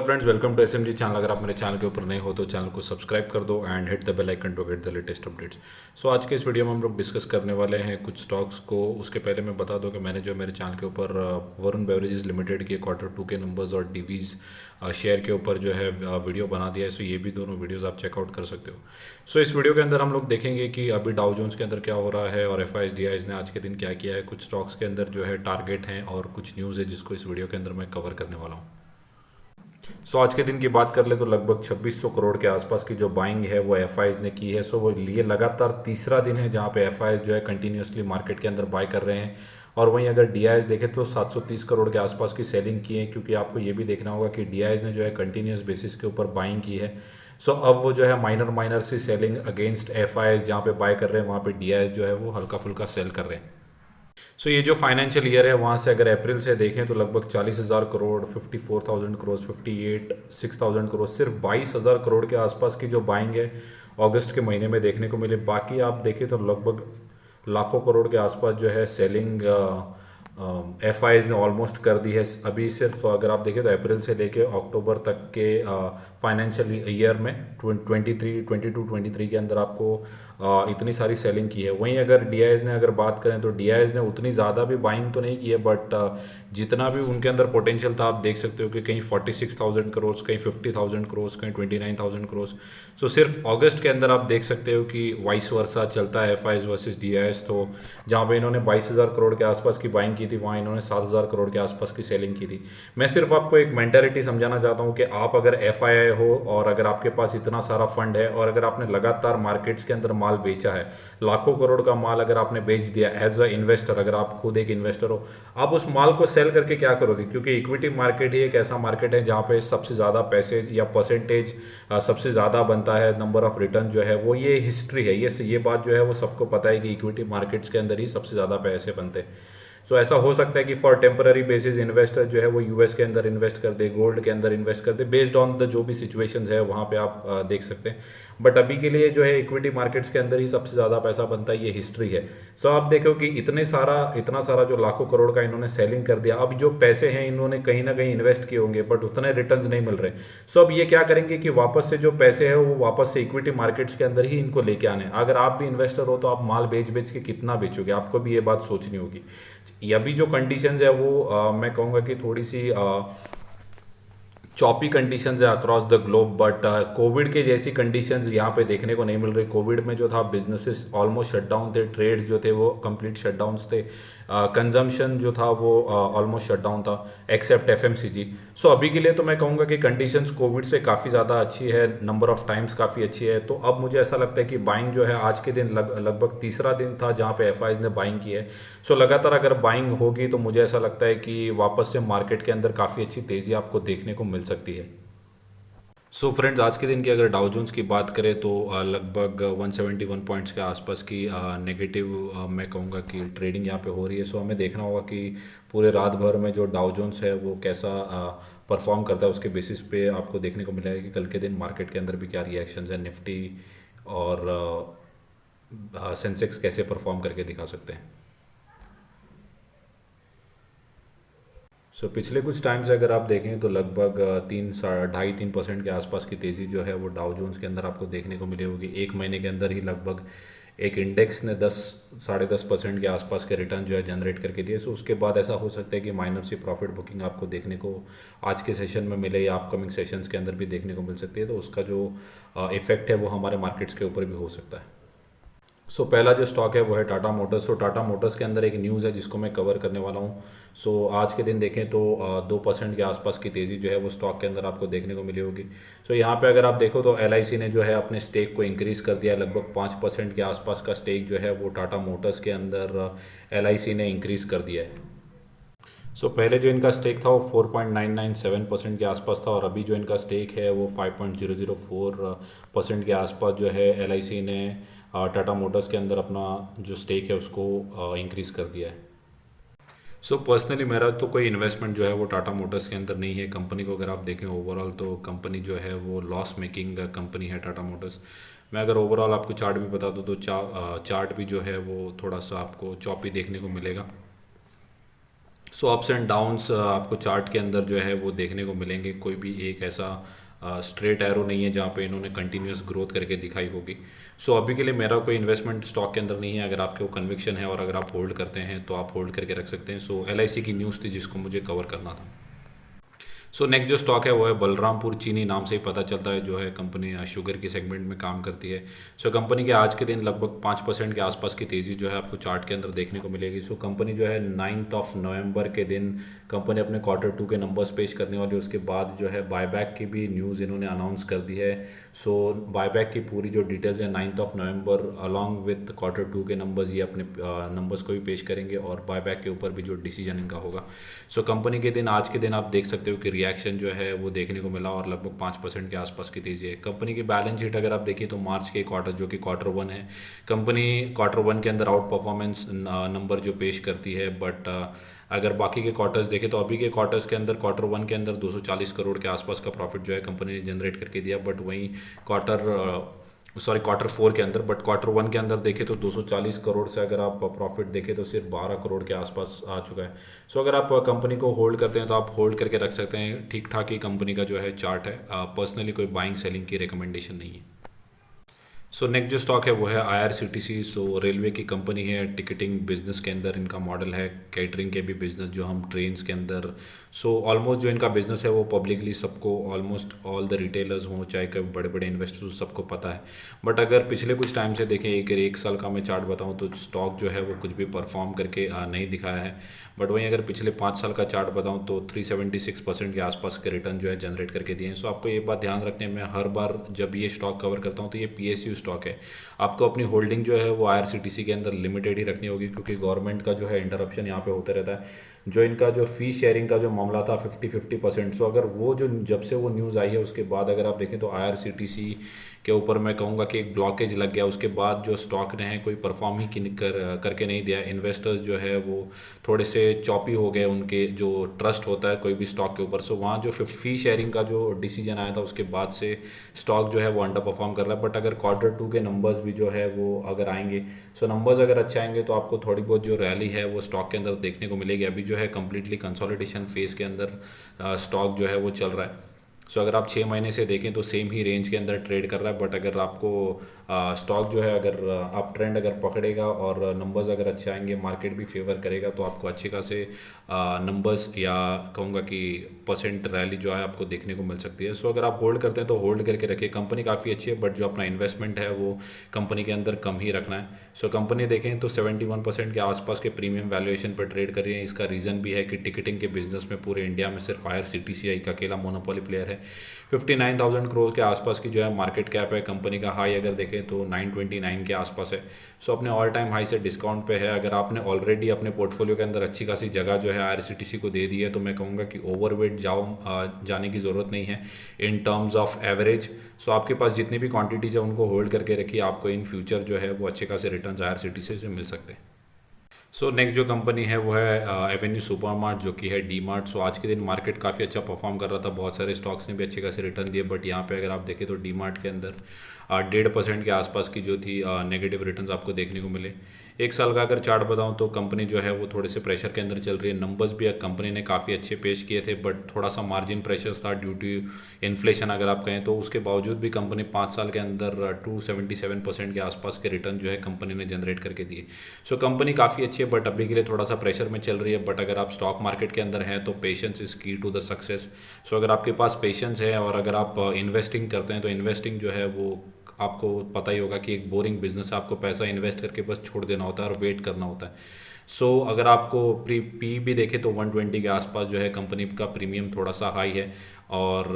Friends, welcome to SMG channel. अगर आप मेरे चैनल के ऊपर नए हो तो चैनल को सब्सक्राइब कर दो and hit the bell icon to get the latest updates. So आज के इस वीडियो में हम लोग डिस्कस करने वाले हैं कुछ स्टॉक्स को। उसके पहले मैं बता दूं कि मैंने जो मेरे चैनल के ऊपर वरुण बेवरेजेस लिमिटेड के Q2 के नंबर्स और डीवीज शेयर के ऊपर जो है वीडियो बना दिया है। सो ये भी दोनों वीडियोस आप चेकआउट कर सकते हो। सो इस वीडियो के अंदर हम लोग देखेंगे कि अभी डाउ जोन्स के अंदर क्या हो रहा है और एफआईज डीआईज ने आज के दिन क्या किया है, कुछ स्टॉक्स के अंदर जो है टारगेट हैं और कुछ न्यूज़ है जिसको इस वीडियो के अंदर मैं कवर करने वाला हूँ। आज के दिन की बात कर ले तो लगभग 2600 करोड़ के आसपास की जो बाइंग है वो एफआईज ने की है। वो लिए लगातार तीसरा दिन है जहां पे एफआईज जो है कंटिन्यूसली मार्केट के अंदर बाय कर रहे हैं। और वहीं अगर डीआईज देखें तो 730 करोड़ के आसपास की सेलिंग की है, क्योंकि आपको ये भी देखना होगा कि डीआईज ने जो है कंटिन्यूस बेसिस के ऊपर बाइंग की है। अब वो जो है माइनर माइनर सी सेलिंग अगेंस्ट एफआईज जहाँ पे बाय कर रहे हैं वहाँ पे डीआईज जो है वो हल्का फुल्का सेल कर रहे हैं। ये जो फाइनेंशियल ईयर है वहाँ से अगर अप्रैल से देखें तो लगभग 40,000 करोड़, 54,000 करोड़, 6,000 करोड़, सिर्फ 22,000 करोड़ के आसपास की जो बाइंग है अगस्त के महीने में देखने को मिले। बाकी आप देखें तो लगभग लाखों करोड़ के आसपास जो है सेलिंग एफआईज ने ऑलमोस्ट कर दी है। अभी सिर्फ अगर आप देखें तो अप्रैल से लेके अक्टूबर तक के फाइनेंशियल ईयर में 22-23 के अंदर आपको इतनी सारी सेलिंग की है। वहीं अगर डीआईएस ने अगर बात करें तो डीआईएस ने उतनी ज़्यादा भी बाइंग तो नहीं की है, बट जितना भी उनके अंदर पोटेंशियल था आप देख सकते हो कि कहीं 46,000 करोड़, कहीं 50,000 करोड़, कहीं 29,000 करोड़। सिर्फ अगस्त के अंदर आप देख सकते हो कि वाइस वर्सा चलता है एफआईज वर्सेस डीआईएस। तो जहाँ पे इन्होंने 22,000 करोड़ के आसपास की बाइंग की थी वहाँ इन्होंने 7,000 करोड़ के आसपास की सेलिंग की थी। मैं सिर्फ आपको एक मेंटालिटी समझाना चाहता हूँ कि आप अगर एफआईआई हो और अगर आपके पास इतना सारा फंड है और अगर आपने लगातार मार्केट्स के अंदर माल बेचा है, लाखों करोड़ का माल अगर आपने बेच दिया एज अ इन्वेस्टर, अगर आप खुद एक इन्वेस्टर हो, आप उस माल को सेल करके क्या करोगे? क्योंकि इक्विटी मार्केट ही एक ऐसा मार्केट है जहाँ पे सबसे ज़्यादा पैसे या परसेंटेज सबसे ज़्यादा बनता है, नंबर ऑफ रिटर्न जो है वो, ये हिस्ट्री है। ये बात जो है वो सबको पता है कि इक्विटी मार्केट्स के अंदर ही सबसे ज़्यादा पैसे बनते हैं। ऐसा हो सकता है कि फॉर टेम्पररी बेसिस इन्वेस्टर जो है वो यूएस के अंदर इन्वेस्ट कर दे, गोल्ड के अंदर इन्वेस्ट कर दे, बेस्ड ऑन द जो भी सिचुएशंस है वहाँ पे आप देख सकते हैं। बट अभी के लिए जो है इक्विटी मार्केट्स के अंदर ही सबसे ज़्यादा पैसा बनता है, ये हिस्ट्री है। आप देखो कि इतना सारा जो लाखों करोड़ का इन्होंने सेलिंग कर दिया। अब जो पैसे हैं इन्होंने कहीं ना कहीं इन्वेस्ट किए होंगे बट उतने रिटर्न्स नहीं मिल रहे। अब ये क्या करेंगे कि वापस से जो पैसे है वो वापस से इक्विटी मार्केट्स के अंदर ही इनको लेके आने। अगर आप भी इन्वेस्टर हो तो आप माल बेच बेच के कितना बेचोगे, आपको भी ये बात सोचनी होगी। अभी जो कंडीशंस है वो मैं कहूँगा कि थोड़ी सी चॉपी कंडीशंस है across the globe, but Covid के जैसी कंडीशंस यहाँ पे देखने को नहीं मिल रही। कोविड में जो था बिजनेसेस ऑलमोस्ट शटडाउन थे, ट्रेड्स जो थे वो कंप्लीट शटडाउन्स थे, कंजम्पशन जो था वो ऑलमोस्ट शटडाउन था एक्सेप्ट एफएमसीजी। अभी के लिए तो मैं कहूँगा कि कंडीशंस कोविड से काफ़ी ज़्यादा अच्छी है, नंबर ऑफ टाइम्स काफ़ी अच्छी है। तो अब मुझे ऐसा लगता है कि बाइंग जो है आज के दिन लगभग तीसरा दिन था जहाँ पे एफआईज ने बाइंग की है। लगातार अगर बाइंग होगी तो मुझे ऐसा लगता है कि वापस से मार्केट के अंदर काफ़ी अच्छी तेज़ी आपको देखने को मिल सकती है। फ्रेंड्स, आज के दिन की अगर डाउ जोन्स की बात करें तो लगभग 171 पॉइंट्स के आसपास की नेगेटिव मैं कहूँगा कि ट्रेडिंग यहाँ पे हो रही है। हमें देखना होगा कि पूरे रात भर में जो डाउ जोन्स है वो कैसा परफॉर्म करता है, उसके बेसिस पे आपको देखने को मिलेगा कि कल के दिन मार्केट के अंदर भी क्या रिएक्शन है, निफ्टी और सेंसेक्स कैसे परफॉर्म करके दिखा सकते हैं। पिछले कुछ टाइम से अगर आप देखें तो लगभग 3.5-3% के आसपास की तेज़ी जो है वो डाउ जोन्स के अंदर आपको देखने को मिली होगी। एक महीने के अंदर ही लगभग एक इंडेक्स ने 10-10.5% के आसपास के रिटर्न जो है जनरेट करके दिए। उसके बाद ऐसा हो सकता है कि माइनर सी प्रॉफिट बुकिंग आपको देखने को आज के सेशन में मिले या अपकमिंग सेशंस के अंदर भी देखने को मिल सकती है। तो उसका जो इफेक्ट है वो हमारे मार्केट्स के ऊपर भी हो सकता है। पहला जो स्टॉक है वो है टाटा मोटर्स। टाटा मोटर्स के अंदर एक न्यूज़ है जिसको मैं कवर करने वाला हूँ। आज के दिन देखें तो 2% के आसपास की तेज़ी जो है वो स्टॉक के अंदर आपको देखने को मिली होगी। यहाँ पे अगर आप देखो तो एलआईसी ने जो है अपने स्टेक को इंक्रीज़ कर दिया। लगभग 5% के आसपास का स्टेक जो है वो टाटा मोटर्स के अंदर एलआईसी ने इंक्रीज़ कर दिया है। पहले जो इनका स्टेक था वो 4.997% के आसपास था और अभी जो इनका स्टेक है वो 5.004% के आसपास जो है एलआईसी ने टाटा मोटर्स के अंदर अपना जो स्टेक है उसको इंक्रीज़ कर दिया है। पर्सनली मेरा तो कोई इन्वेस्टमेंट जो है वो टाटा मोटर्स के अंदर नहीं है। कंपनी को अगर आप देखें ओवरऑल तो कंपनी जो है वो लॉस मेकिंग कंपनी है टाटा मोटर्स। मैं अगर ओवरऑल आपको चार्ट भी बता दूँ तो चार्ट भी जो है वो थोड़ा सा आपको चॉपी देखने को मिलेगा। सो अप्स एंड डाउन्स आपको चार्ट के अंदर जो है वो देखने को मिलेंगे। कोई भी एक ऐसा स्ट्रेट एरो नहीं है जहाँ पे इन्होंने कंटिन्यूस ग्रोथ करके दिखाई होगी। सो अभी के लिए मेरा कोई इन्वेस्टमेंट स्टॉक के अंदर नहीं है। अगर आपके वो कन्विक्शन है और अगर आप होल्ड करते हैं तो आप होल्ड करके रख सकते हैं। सो LIC की न्यूज़ थी जिसको मुझे कवर करना था। सो नेक्स्ट जो स्टॉक है वो है बलरामपुर चीनी, नाम से ही पता चलता है जो है कंपनी शुगर की सेगमेंट में काम करती है। सो कंपनी के आज के दिन लगभग 5% के आसपास की तेज़ी जो है आपको चार्ट के अंदर देखने को मिलेगी। सो कंपनी जो है 9 नवंबर के दिन कंपनी अपने Q2 के नंबर्स पेश करने वाली है। उसके बाद जो है बायबैक की भी न्यूज़ इन्होंने अनाउंस कर दी है। सो बायबैक की पूरी जो डिटेल्स है 9 नवंबर अलॉन्ग विथ Q2 के नंबर्स, ये अपने नंबर्स को भी पेश करेंगे और बायबैक के ऊपर भी जो डिसीजन इनका होगा। सो कंपनी के दिन आज के दिन आप देख सकते हो कि रिएक्शन जो है वो देखने को मिला और लगभग 5% के आसपास की तेज़ी है। कंपनी की बैलेंस शीट अगर आप देखिए तो मार्च के क्वार्टर जो कि Q1 है, कंपनी Q1 के अंदर आउट परफॉर्मेंस नंबर जो पेश करती है। बट अगर बाकी के क्वार्टर्स देखें तो अभी के क्वार्टर्स के अंदर Q1 के अंदर 240 करोड़ के आसपास का प्रॉफिट जो है कंपनी ने जनरेट करके दिया। बट वहीं Q4 के अंदर, बट Q1 के अंदर देखें तो 240 करोड़ से अगर आप प्रॉफिट देखें तो सिर्फ 12 करोड़ के आसपास आ चुका है। सो अगर आप कंपनी को होल्ड करते हैं तो आप होल्ड करके रख सकते हैं। ठीक ठाक ही कंपनी का जो है चार्ट है। पर्सनली कोई बाइंग सेलिंग की रिकमेंडेशन नहीं है। सो नेक्स्ट जो स्टॉक है वो है IRCTC। सो रेलवे की कंपनी है, टिकटिंग बिजनेस के अंदर इनका मॉडल है, कैटरिंग के भी बिजनेस जो हम ट्रेन्स के अंदर। सो ऑलमोस्ट जो इनका बिजनेस है वो पब्लिकली सबको, ऑलमोस्ट ऑल द रिटेलर्स हों चाहे कई बड़े बड़े इन्वेस्टर्स, सबको पता है। बट अगर पिछले कुछ टाइम से देखें, एक साल का मैं चार्ट बताऊं तो स्टॉक जो है वो कुछ भी परफॉर्म करके नहीं दिखाया है। बट वहीं अगर पिछले 5 साल का चार्ट बताऊं तो 376% के आसपास के रिटर्न जो है जनरेट करके दिए हैं। सो आपको ये बात ध्यान रखने में, हर बार जब ये स्टॉक कवर करता हूं तो ये PSU स्टॉक है। आपको अपनी होल्डिंग जो है वो IRCTC के अंदर लिमिटेड ही रखनी होगी, क्योंकि गवर्नमेंट का जो है इंटरप्शन यहाँ पे होता रहता है। जो इनका जो फी शेयरिंग का जो मामला था 50-50%, सो अगर वो जो जब से वो न्यूज़ आई है उसके बाद अगर आप देखें तो IRCTC के ऊपर मैं कहूँगा कि एक ब्लॉकेज लग गया। उसके बाद जो स्टॉक ने है कोई परफॉर्म ही करके नहीं दिया। इन्वेस्टर्स जो है वो थोड़े से चॉपी हो गए, उनके जो ट्रस्ट होता है कोई भी स्टॉक के ऊपर। सो वहाँ जो फी शेयरिंग का जो डिसीजन आया था उसके बाद से स्टॉक जो है वो अंडर परफॉर्म कर रहा है। बट अगर Q2 के नंबर्स भी जो है वो अगर आएंगे, सो नंबर्स अगर अच्छे आएंगे तो आपको थोड़ी बहुत जो रैली है वो स्टॉक के अंदर देखने को मिलेगी। अभी जो है कम्प्लीटली कंसोलिडेशन फेज़ के अंदर स्टॉक जो है वो चल रहा है। सो अगर आप 6 महीने से देखें तो सेम ही रेंज के अंदर ट्रेड कर रहा है। बट अगर आपको स्टॉक जो है अगर आप ट्रेंड अगर पकड़ेगा और नंबर्स अगर अच्छे आएंगे, मार्केट भी फेवर करेगा, तो आपको अच्छे खासे नंबर्स या कहूँगा कि परसेंट रैली जो है आपको देखने को मिल सकती है। सो अगर आप होल्ड करते हैं तो होल्ड करके रखिए। कंपनी काफ़ी अच्छी है, बट जो अपना इन्वेस्टमेंट है वो कंपनी के अंदर कम ही रखना है। सो कंपनी देखें तो 71% के आसपास के प्रीमियम वैल्यूएशन पर ट्रेड कर रही है। इसका रीज़न भी है कि टिकटिंग के बिजनेस में पूरे इंडिया में सिर्फ IRCTC का अकेला मोनोपोली प्लेयर है। 59,000 करोड़ के आसपास की जो है मार्केट कैप है। कंपनी का हाई अगर देखें तो 929 के आसपास है। सो अपने ऑल टाइम हाई से डिस्काउंट पे है। अगर आपने ऑलरेडी अपने पोर्टफोलियो के अंदर अच्छी खासी जगह जो है IRCTC को दे दी है, तो मैं कहूँगा कि ओवरवेट जाने की ज़रूरत नहीं है इन टर्म्स ऑफ एवरेज। सो आपके पास जितनी भी क्वांटिटीज़ है उनको होल्ड करके रखिए, आपको इन फ्यूचर जो है वो अच्छे खासे रिटर्न IRCTC से मिल सकते हैं। सो नेक्स्ट जो कंपनी है वो है एवेन्यू सुपरमार्ट, जो कि है डी मार्ट। सो आज के दिन मार्केट काफ़ी अच्छा परफॉर्म कर रहा था, बहुत सारे स्टॉक्स ने भी अच्छे खासे रिटर्न दिए। बट यहाँ पे अगर आप देखें तो डी मार्ट के अंदर 1.5% के आसपास की जो थी नेगेटिव रिटर्न्स आपको देखने को मिले। एक साल का अगर चार्ट बताऊं तो कंपनी जो है वो थोड़े से प्रेशर के अंदर चल रही है। नंबर्स भी कंपनी ने काफ़ी अच्छे पेश किए थे, बट थोड़ा सा मार्जिन प्रेशर था ड्यू टू इन्फ्लेशन अगर आप कहें तो। उसके बावजूद भी कंपनी 5 साल के अंदर 277% के आसपास के रिटर्न जो है कंपनी ने जनरेट करके दिए। सो कंपनी काफ़ी अच्छी है, बट अभी के लिए थोड़ा सा प्रेशर में चल रही है। बट अगर आप स्टॉक मार्केट के अंदर हैं तो पेशेंस इज़ की टू द सक्सेस। सो अगर आपके पास पेशेंस है और अगर आप इन्वेस्टिंग करते हैं तो इन्वेस्टिंग जो है वो आपको पता ही होगा कि एक बोरिंग बिजनेस है। आपको पैसा इन्वेस्ट करके बस छोड़ देना होता है और वेट करना होता है। सो अगर आपको पी भी देखें तो 120 के आसपास जो है कंपनी का प्रीमियम थोड़ा सा हाई है और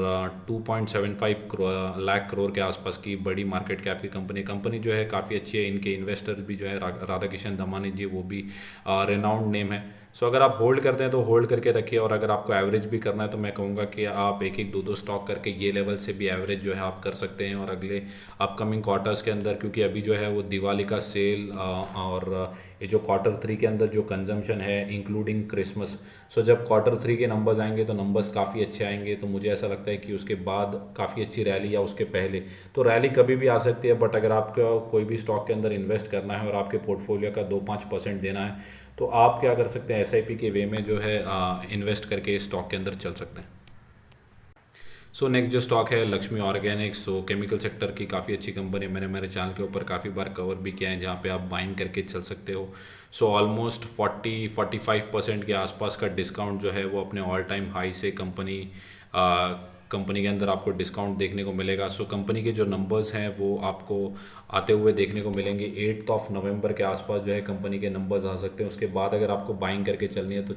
2.75 लाख करोड़ के आसपास की बड़ी मार्केट कैप की कंपनी जो है काफ़ी अच्छी है। इनके इन्वेस्टर्स भी जो है राधा किशन दमानी जी, वो भी रेनाउंड नेम है। सो अगर आप होल्ड करते हैं तो होल्ड करके रखिए, और अगर आपको एवरेज भी करना है तो मैं कहूँगा कि आप एक एक दो दो स्टॉक करके ये लेवल से भी एवरेज जो है आप कर सकते हैं। और अगले अपकमिंग क्वार्टर्स के अंदर, क्योंकि अभी जो है वो दिवाली का सेल और ये जो Q3 के अंदर जो कंजम्पशन है इंक्लूडिंग क्रिसमस, सो जब Q3 के नंबर्स आएंगे तो नंबर्स काफ़ी अच्छे आएंगे। तो मुझे ऐसा लगता है कि उसके बाद काफ़ी अच्छी रैली, या उसके पहले तो रैली कभी भी आ सकती है। बट अगर आपका कोई भी स्टॉक के अंदर इन्वेस्ट करना है और आपके पोर्टफोलियो का 2-5% देना है तो आप क्या कर सकते हैं, एसआईपी के वे में जो है इन्वेस्ट करके स्टॉक के अंदर चल सकते हैं। सो नेक्स्ट जो स्टॉक है लक्ष्मी ऑर्गेनिक्स। सो केमिकल सेक्टर की काफ़ी अच्छी कंपनी है, मैंने मेरे चैनल के ऊपर काफ़ी बार कवर भी किया है, जहाँ पे आप बाइंग करके चल सकते हो। सो ऑलमोस्ट 40-45% के आसपास का डिस्काउंट जो है वो अपने ऑल टाइम हाई से कंपनी के अंदर आपको डिस्काउंट देखने को मिलेगा। सो कंपनी के जो नंबर्स हैं वो आपको आते हुए देखने को मिलेंगे। 8 नवंबर के आसपास जो है कंपनी के नंबर्स आ सकते हैं। उसके बाद अगर आपको बाइंग करके चलनी है तो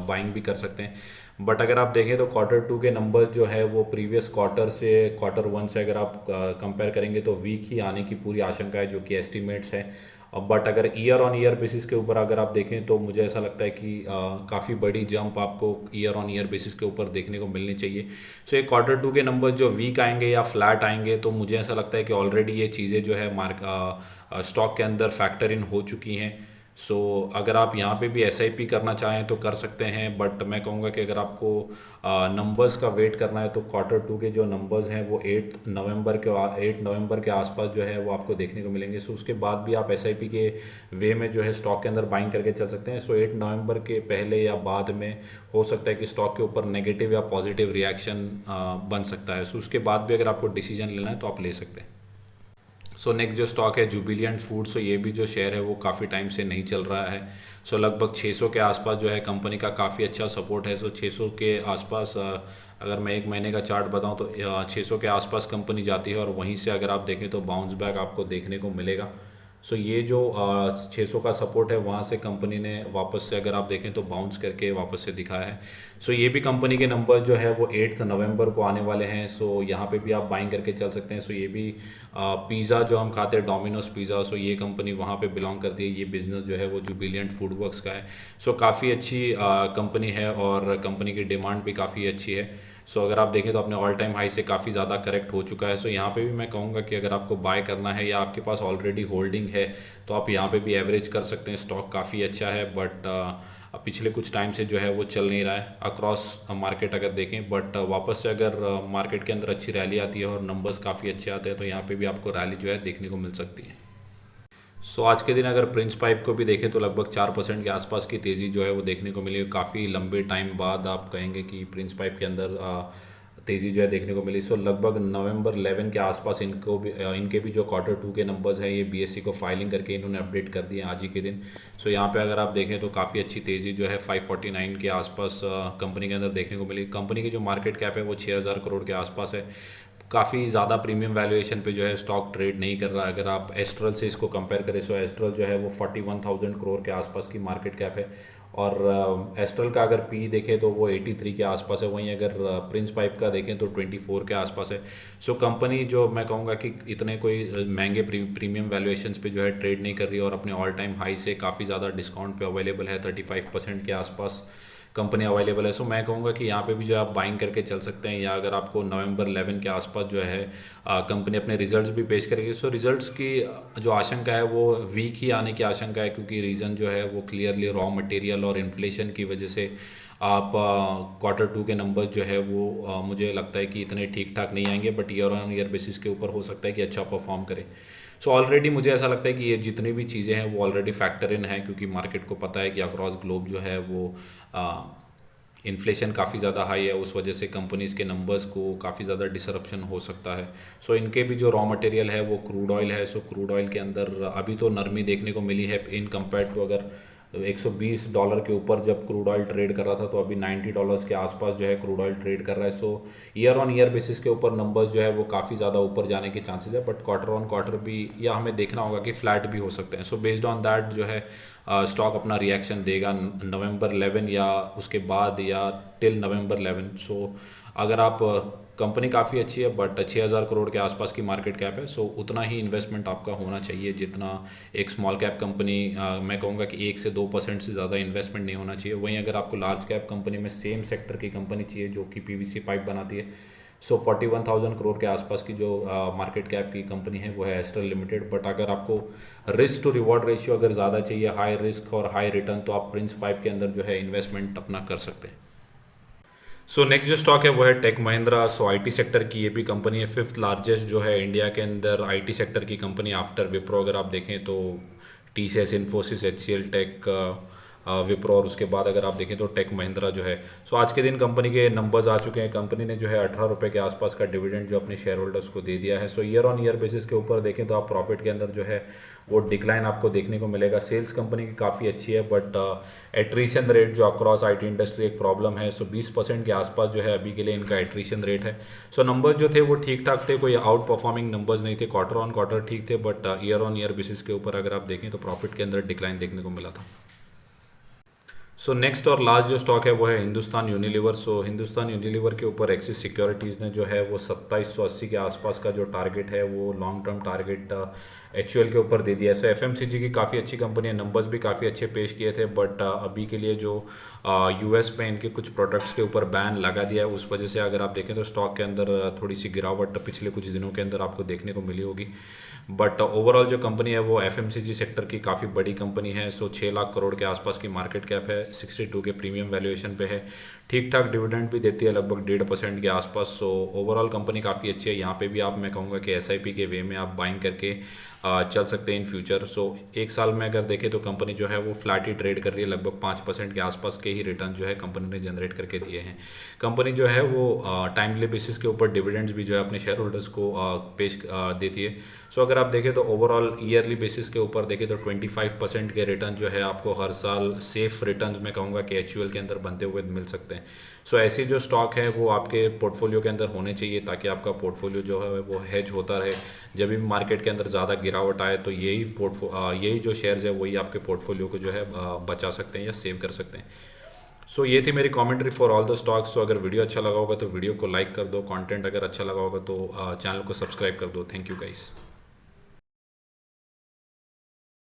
बाइंग भी कर सकते हैं। बट अगर आप देखें तो Q2 के नंबर्स जो है वो प्रीवियस क्वार्टर से Q1 से अगर आप कंपेयर करेंगे तो वीक ही आने की पूरी आशंका है, जो कि एस्टिमेट्स है। बट अगर ईयर ऑन ईयर बेसिस के ऊपर अगर आप देखें तो मुझे ऐसा लगता है कि काफ़ी बड़ी जंप आपको ईयर ऑन ईयर बेसिस के ऊपर देखने को मिलनी चाहिए। सो ये Q2 के नंबर्स जो वीक आएंगे या फ्लैट आएंगे तो मुझे ऐसा लगता है कि ऑलरेडी ये चीज़ें जो है स्टॉक के अंदर फैक्टर इन हो चुकी हैं। सो अगर आप यहाँ पे भी एसआईपी करना चाहें तो कर सकते हैं, बट मैं कहूँगा कि अगर आपको नंबर्स का वेट करना है तो Q2 के जो नंबर्स हैं वो 8 नवंबर के आसपास जो है वो आपको देखने को मिलेंगे। सो उसके बाद भी आप एसआईपी के वे में जो है स्टॉक के अंदर बाइंग करके चल सकते हैं। सो 8 नवंबर के पहले या बाद में हो सकता है कि स्टॉक के ऊपर नेगेटिव या पॉजिटिव रिएक्शन बन सकता है। सो उसके बाद भी अगर आपको डिसीजन लेना है तो आप ले सकते हैं। सो नेक्स्ट जो स्टॉक है जुबिलियंट फूड। सो ये भी जो शेयर है वो काफ़ी टाइम से नहीं चल रहा है। सो लगभग 600 के आसपास जो है कंपनी का काफ़ी अच्छा सपोर्ट है। सो 600 के आसपास अगर मैं एक महीने का चार्ट बताऊं तो 600 के आसपास कंपनी जाती है और वहीं से अगर आप देखें तो बाउंस बैक आपको देखने को मिलेगा। सो ये जो 600 का सपोर्ट है वहाँ से कंपनी ने वापस से अगर आप देखें तो बाउंस करके वापस से दिखाया है। सो ये भी कंपनी के नंबर जो है वो 8 नवंबर को आने वाले हैं। सो यहाँ पे भी आप बाइंग करके चल सकते हैं। सो ये भी पिज़्ज़ा जो हम खाते हैं डोमिनोज पिज़्ज़ा, सो ये कंपनी वहाँ पे बिलोंग करती है। ये बिज़नेस जो है वो जुबिलियंट फूड वर्क्स का है। सो काफ़ी अच्छी कंपनी है और कंपनी की डिमांड भी काफ़ी अच्छी है। सो अगर आप देखें तो अपने ऑल टाइम हाई से काफ़ी ज़्यादा करेक्ट हो चुका है। सो यहाँ पे भी मैं कहूँगा कि अगर आपको बाय करना है या आपके पास ऑलरेडी होल्डिंग है तो आप यहाँ पे भी एवरेज कर सकते हैं। स्टॉक काफ़ी अच्छा है, बट पिछले कुछ टाइम से जो है वो चल नहीं रहा है अक्रॉस मार्केट अगर देखें। बट वापस से अगर मार्केट के अंदर अच्छी रैली आती है और नंबर्स काफ़ी अच्छे आते हैं तो यहाँ पे भी आपको रैली जो है देखने को मिल सकती है। सो आज के दिन अगर प्रिंस पाइप को भी देखें तो लगभग 4% के आसपास की तेज़ी जो है वो देखने को मिली। काफ़ी लंबे टाइम बाद आप कहेंगे कि प्रिंस पाइप के अंदर तेज़ी जो है देखने को मिली। सो लगभग नवंबर 11 के आसपास इनके भी जो Q2 के नंबर्स हैं ये बीएससी को फाइलिंग करके इन्होंने अपडेट कर दिए आज ही के दिन। सो यहाँ पे अगर आप देखें तो काफ़ी अच्छी तेज़ी जो है 549 के आसपास कंपनी के अंदर देखने को मिली। कंपनी की जो मार्केट कैप है वो 6000 करोड़ के आसपास है। काफ़ी ज़्यादा प्रीमियम वैल्यूएशन पे जो है स्टॉक ट्रेड नहीं कर रहा। अगर आप एस्ट्रल से इसको कंपेयर करें सो एस्ट्रल जो है वो 41,000 करोड़ के आसपास की मार्केट कैप है और एस्ट्रल का अगर पी देखें तो वो 83 के आसपास है। वहीं अगर प्रिंस पाइप का देखें तो 24 के आसपास है। सो कंपनी जो मैं कहूँगा कि इतने कोई महंगे प्रीमियम वैल्यूएशंस पे जो है ट्रेड नहीं कर रही और अपने ऑल टाइम हाई से काफ़ी ज़्यादा डिस्काउंट पे अवेलेबल है। 35% के आसपास कंपनी अवेलेबल है। सो मैं कहूँगा कि यहाँ पे भी जो आप बाइंग करके चल सकते हैं या अगर आपको नवंबर 11 के आसपास जो है कंपनी अपने रिजल्ट्स भी पेश करेगी। सो रिजल्ट्स की जो आशंका है वो वीक ही आने की आशंका है, क्योंकि रीज़न जो है वो क्लियरली रॉ मटेरियल और इन्फ्लेशन की वजह से आप Q2 के नंबर्स जो है वो मुझे लगता है कि इतने ठीक ठाक नहीं आएंगे, but year on year basis के ऊपर हो सकता है कि अच्छा परफॉर्म करे। सो ऑलरेडी मुझे ऐसा लगता है कि ये जितनी भी चीज़ें हैं वो ऑलरेडी फैक्टर इन है, क्योंकि मार्केट को पता है कि अक्रॉस ग्लोब जो है वो इन्फ्लेशन काफ़ी ज़्यादा हाई है। उस वजह से कंपनीज़ के नंबर्स को काफ़ी ज़्यादा डिसरप्शन हो सकता है। सो इनके भी जो रॉ मटेरियल है वो क्रूड ऑयल है। सो क्रूड ऑयल के अंदर अभी तो नरमी देखने को मिली है इन कंपेयर टू अगर $120 के ऊपर जब क्रूड ऑयल ट्रेड कर रहा था तो अभी $90 के आसपास जो है क्रूड ऑयल ट्रेड कर रहा है। सो ईयर ऑन ईयर बेसिस के ऊपर नंबर्स जो है वो काफ़ी ज़्यादा ऊपर जाने के चांसेस है, बट क्वार्टर ऑन क्वार्टर भी या हमें देखना होगा कि फ्लैट भी हो सकते हैं। सो बेस्ड ऑन दैट जो है स्टॉक अपना रिएक्शन देगा नवंबर 11 या उसके बाद या टिल नवंबर 11। सो अगर आप कंपनी काफ़ी अच्छी है बट 6000 करोड़ के आसपास की मार्केट कैप है, सो उतना ही इन्वेस्टमेंट आपका होना चाहिए जितना एक स्मॉल कैप कंपनी मैं कहूँगा कि 1 से 2% से ज़्यादा इन्वेस्टमेंट नहीं होना चाहिए। वहीं अगर आपको लार्ज कैप कंपनी में सेम सेक्टर की कंपनी चाहिए जो कि पीवीसी पाइप बनाती है, सो 41,000 करोड़ के आसपास की जो मार्केट कैप की कंपनी है वो है एस्ट्रल लिमिटेड। बट अगर आपको रिस्क टू रिवॉर्ड रेशियो अगर ज़्यादा चाहिए, हाई रिस्क और हाई रिटर्न, तो आप प्रिंस पाइप के अंदर जो है इन्वेस्टमेंट अपना कर सकते हैं। सो नेक्स्ट जो स्टॉक है वो है Tech Mahindra. So IT sector की ये भी कंपनी है, 5th लार्जेस्ट जो है इंडिया के अंदर आईटी सेक्टर की कंपनी आफ्टर विप्रो। अगर आप देखें तो TCS, Infosys, HCL Tech, Wipro, और उसके बाद अगर आप देखें तो टेक महिंद्रा जो है। सो आज के दिन कंपनी के नंबर्स आ चुके हैं। कंपनी ने जो है 18 रुपये के आसपास का डिविडेंड जो अपने शेयर होल्डर्स को दे दिया है। सो ईयर ऑन ईयर बेसिस के ऊपर देखें तो आप प्रॉफिट के अंदर जो है वो डिक्लाइन आपको देखने को मिलेगा। सेल्स कंपनी की काफ़ी अच्छी है, बट एट्रीशन रेट जो अक्रॉस आईटी इंडस्ट्री एक प्रॉब्लम है। सो 20% के आसपास जो है अभी के लिए इनका एट्रीशन रेट है। सो नंबर्स जो थे वो ठीक ठाक थे, कोई आउट परफॉर्मिंग नंबर्स नहीं थे। क्वार्टर ऑन क्वार्टर ठीक थे, but year on year basis के ऊपर अगर आप देखें तो प्रॉफिट के अंदर डिक्लाइन देखने को मिला था। सो नेक्स्ट और लास्ट जो स्टॉक है वो है हिंदुस्तान यूनिलीवर। सो हिंदुस्तान यूनिलीवर के ऊपर एक्सिस सिक्योरिटीज़ ने जो है वो 2780 के आसपास का जो टारगेट है वो लॉन्ग टर्म टारगेट एचयूएल के ऊपर दे दिया है। सो एफएमसीजी की काफ़ी अच्छी कंपनी है, नंबर्स भी काफ़ी अच्छे पेश किए थे, बट अभी के लिए जो यूएस में इनके कुछ प्रोडक्ट्स के ऊपर बैन लगा दिया है, उस वजह से अगर आप देखें तो स्टॉक के अंदर थोड़ी सी गिरावट पिछले कुछ दिनों के अंदर आपको देखने को मिली होगी। बट ओवरऑल जो कंपनी है वो एफएमसीजी सेक्टर की काफ़ी बड़ी कंपनी है। सो 6 लाख करोड़ के आसपास की मार्केट कैप है, 62 के प्रीमियम वैल्यूएशन पे है, ठीक ठाक डिविडेंड भी देती है लगभग 1.5% के आसपास। सो ओवरऑल कंपनी काफ़ी अच्छी है। यहाँ पे भी आप, मैं कहूँगा कि एसआईपी के वे में आप बाइंग करके चल सकते हैं इन फ्यूचर। सो एक साल में अगर देखें तो कंपनी जो है वो फ्लैट ही ट्रेड कर रही है, लगभग 5% के आसपास के ही रिटर्न जो है कंपनी ने जनरेट करके दिए हैं। कंपनी जो है वो टाइमली बेसिस के ऊपर डिविडेंड्स भी जो है अपने शेयर होल्डर्स को पेश देती है। सो अगर आप देखें तो ओवरऑल ईयरली बेसिस के ऊपर देखें तो 25% के रिटर्न जो है आपको हर साल सेफ रिटर्न मैं कहूँगा कि एचयूएल के अंदर बनते हुए मिल सकते हैं। सो ऐसी जो स्टॉक है वो आपके पोर्टफोलियो के अंदर होने चाहिए, ताकि आपका पोर्टफोलियो जो है वो हेज होता रहे। जब भी मार्केट के अंदर ज़्यादा गिरावट आए तो यही जो शेयर्स है वही आपके पोर्टफोलियो को जो है बचा सकते हैं या सेव कर सकते हैं। सो ये थी मेरी commentary for all the stocks. So अगर वीडियो अच्छा लगा होगा तो वीडियो को लाइक कर दो, कंटेंट अगर अच्छा लगा होगा तो चैनल को सब्सक्राइब कर दो। Thank you guys.